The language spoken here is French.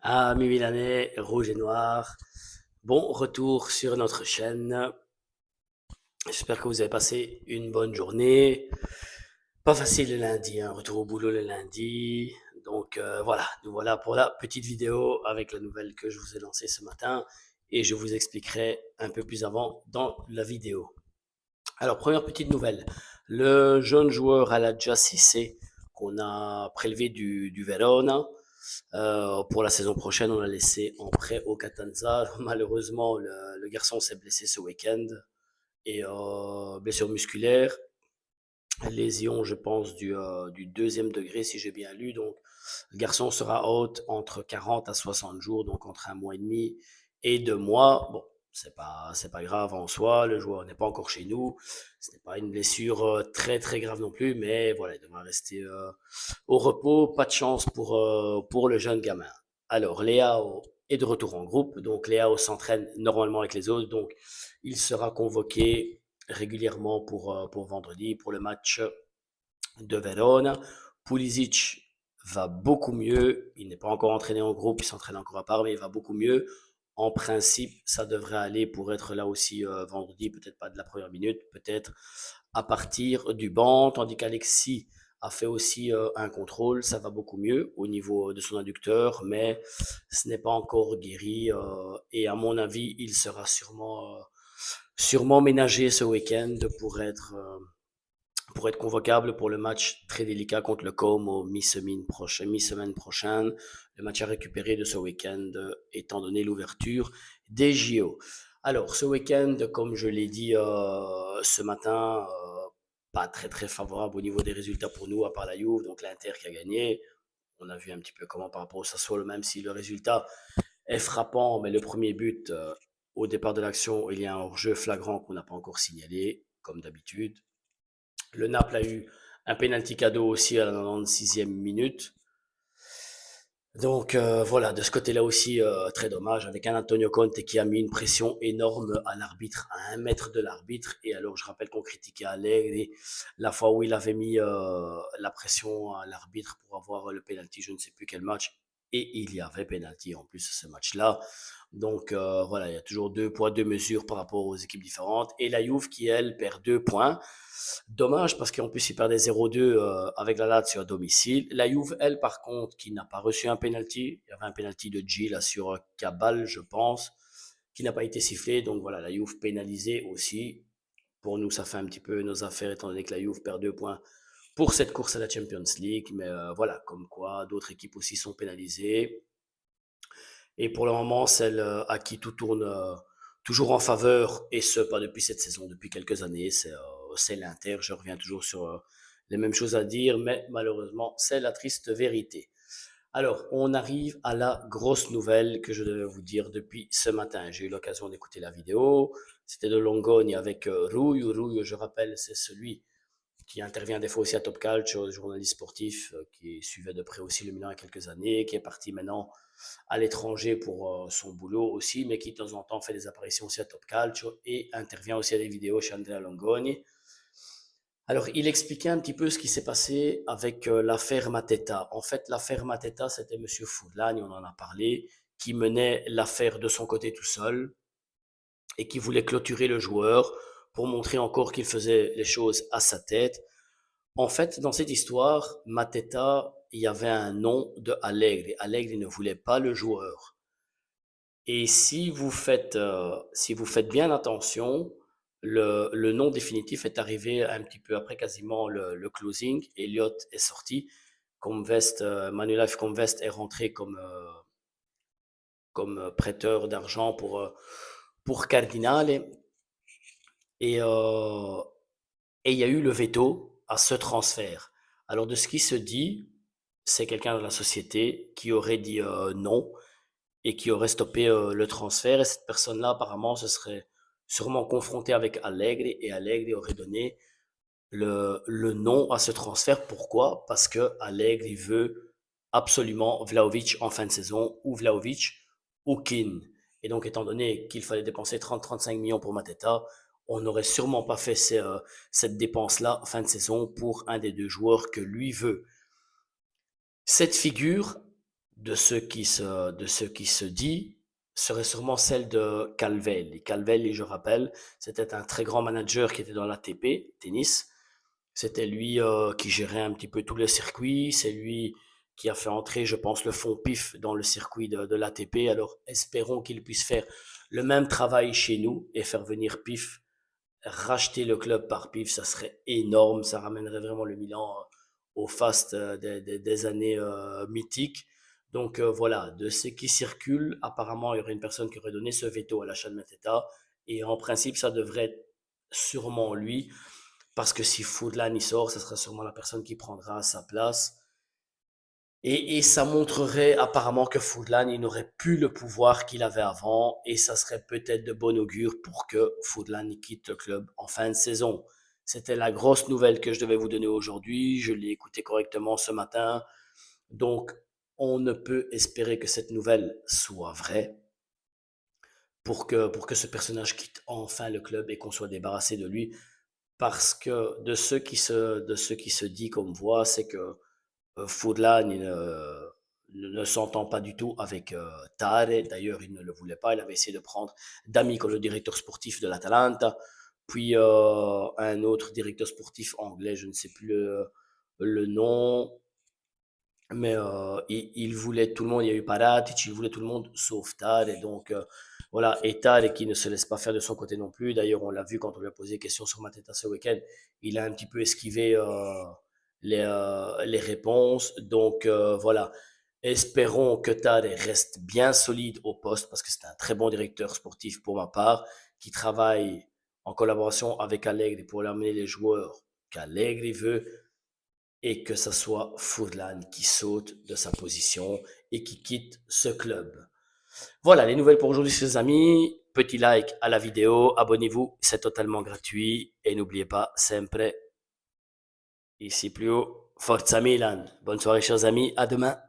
Amis Milanais, rouge et noir, bon retour sur notre chaîne. J'espère que vous avez passé une bonne journée. Pas facile le lundi, hein, retour au boulot le lundi. Donc voilà, nous voilà pour la petite vidéo avec la nouvelle que je vous ai lancée ce matin et je vous expliquerai un peu plus avant dans la vidéo. Alors première petite nouvelle, le jeune joueur Aladja Cissé qu'on a prélevé du Verona. Pour la saison prochaine, on l'a laissé en prêt au Catanza. Malheureusement, le garçon s'est blessé ce week-end et blessure musculaire, lésion, je pense, du deuxième degré, si j'ai bien lu. Donc, le garçon sera out entre 40 à 60 jours, donc entre un mois et demi et 2 mois. Bon, c'est pas grave en soi. Le joueur n'est pas encore chez nous. Ce n'est pas une blessure très très grave non plus, mais voilà, il devra rester au repos. Pas de chance pour le jeune gamin. Alors, Léao est de retour en groupe. Donc, Léao s'entraîne normalement avec les autres. Donc, il sera convoqué régulièrement pour vendredi, pour le match de Verona. Pulisic va beaucoup mieux. Il n'est pas encore entraîné en groupe, il s'entraîne encore à part, mais il va beaucoup mieux. En principe, ça devrait aller pour être là aussi vendredi, peut-être pas de la première minute, peut-être à partir du banc, tandis qu'Alexis a fait aussi un contrôle, ça va beaucoup mieux au niveau de son adducteur, mais ce n'est pas encore guéri et à mon avis, il sera sûrement ménagé ce week-end pour être convocable pour le match très délicat contre le Como mi-semaine prochaine. Le match à récupérer de ce week-end étant donné l'ouverture des JO. Alors, ce week-end, comme je l'ai dit ce matin, pas très très favorable au niveau des résultats pour nous, à part la Juve, donc l'Inter qui a gagné. On a vu un petit peu comment par rapport au Sassuolo, même si le résultat est frappant, mais le premier but, au départ de l'action, il y a un hors-jeu flagrant qu'on n'a pas encore signalé, comme d'habitude. Le Naples a eu un penalty cadeau aussi à la 96e minute. Donc voilà, de ce côté-là aussi, très dommage, avec un Antonio Conte qui a mis une pression énorme à l'arbitre, à 1 mètre de l'arbitre. Et alors, je rappelle qu'on critiquait Allegri la fois où il avait mis la pression à l'arbitre pour avoir le penalty, je ne sais plus quel match. Et il y avait penalty en plus ce match-là. Donc voilà, il y a toujours 2 poids, 2 mesures par rapport aux équipes différentes. Et la Juve qui, elle, perd 2 points. Dommage parce qu'en plus, il perdait 0-2 avec la Lazio à domicile. La Juve, elle, par contre, qui n'a pas reçu un penalty. Il y avait un penalty de G là sur Cabal, je pense, qui n'a pas été sifflé. Donc voilà, la Juve pénalisée aussi. Pour nous, ça fait un petit peu nos affaires, étant donné que la Juve perd 2 points pour cette course à la Champions League. Mais voilà, comme quoi, d'autres équipes aussi sont pénalisées. Et pour le moment, celle à qui tout tourne toujours en faveur, et ce, pas depuis cette saison, depuis quelques années, c'est l'Inter. Je reviens toujours sur les mêmes choses à dire, mais malheureusement, c'est la triste vérité. Alors, on arrive à la grosse nouvelle que je devais vous dire depuis ce matin. J'ai eu l'occasion d'écouter la vidéo. C'était de Longogne avec Rouille. Rouille, je rappelle, c'est celui qui intervient des fois aussi à Top Calcio, journaliste sportif qui suivait de près aussi le Milan il y a quelques années, qui est parti maintenant à l'étranger pour son boulot aussi, mais qui de temps en temps fait des apparitions aussi à Top Calcio et intervient aussi à des vidéos chez Andrea Longoni. Alors, il expliquait un petit peu ce qui s'est passé avec l'affaire Mateta. En fait, l'affaire Mateta, c'était Monsieur Foudlagne, on en a parlé, qui menait l'affaire de son côté tout seul et qui voulait clôturer le joueur pour montrer encore qu'il faisait les choses à sa tête. En fait, dans cette histoire, Mateta, il y avait un nom de Allegri. Allegri ne voulait pas le joueur. Et si vous faites bien attention, le nom définitif est arrivé un petit peu après quasiment le closing. Elliott est sorti. Manuel Comvest est rentré comme prêteur d'argent pour Cardinale. Et, euh, et il y a eu le veto à ce transfert. Alors de ce qui se dit, c'est quelqu'un de la société qui aurait dit non et qui aurait stoppé le transfert. Et cette personne-là, apparemment, se serait sûrement confrontée avec Allegri et Allegri aurait donné le non à ce transfert. Pourquoi? Parce que Allegri veut absolument Vlahovic en fin de saison ou Vlahovic ou Keane. Et donc, étant donné qu'il fallait dépenser 30-35 millions pour Mateta, on n'aurait sûrement pas fait cette dépense-là fin de saison pour un des deux joueurs que lui veut. Cette figure de ce qui se dit serait sûrement celle de Calvelli. Calvelli, je rappelle, c'était un très grand manager qui était dans l'ATP, tennis. C'était lui qui gérait un petit peu tous les circuits. C'est lui qui a fait entrer, je pense, le fond PIF dans le circuit de l'ATP. Alors, espérons qu'il puisse faire le même travail chez nous et faire venir PIF, racheter le club par PIF. Ça serait énorme. Ça ramènerait vraiment le Milan au faste des années mythiques. Donc voilà, de ce qui circule, apparemment, il y aurait une personne qui aurait donné ce veto à l'achat de Mateta. Et en principe, ça devrait être sûrement lui. Parce que si Foudlan y sort, ça sera sûrement la personne qui prendra sa place. Et ça montrerait apparemment que Foudlan, il n'aurait plus le pouvoir qu'il avait avant. Et ça serait peut-être de bon augure pour que Foudlan quitte le club en fin de saison. C'était la grosse nouvelle que je devais vous donner aujourd'hui. Je l'ai écouté correctement ce matin. Donc, on ne peut espérer que cette nouvelle soit vraie pour que ce personnage quitte enfin le club et qu'on soit débarrassé de lui. Parce que de ce qui se dit comme voix, c'est que Furlan ne s'entend pas du tout avec Tare. D'ailleurs, il ne le voulait pas. Il avait essayé de prendre D'Amico, le directeur sportif de l'Atalanta, puis un autre directeur sportif anglais, je ne sais plus le nom, mais il voulait tout le monde. Il y a eu Paratic, il voulait tout le monde sauf Tare. Et donc, voilà. Et Tare qui ne se laisse pas faire de son côté non plus. D'ailleurs, on l'a vu quand on lui a posé des questions sur Mateta ce week-end. Il a un petit peu esquivé les réponses. Donc, voilà. Espérons que Tare reste bien solide au poste parce que c'est un très bon directeur sportif pour ma part qui travaille en collaboration avec Allegri pour amener les joueurs qu'Allegri veut et que ce soit Furlan qui saute de sa position et qui quitte ce club. Voilà les nouvelles pour aujourd'hui, chers amis. Petit like à la vidéo, abonnez-vous, c'est totalement gratuit. Et n'oubliez pas, sempre ici plus haut, Forza Milan. Bonne soirée, chers amis, à demain.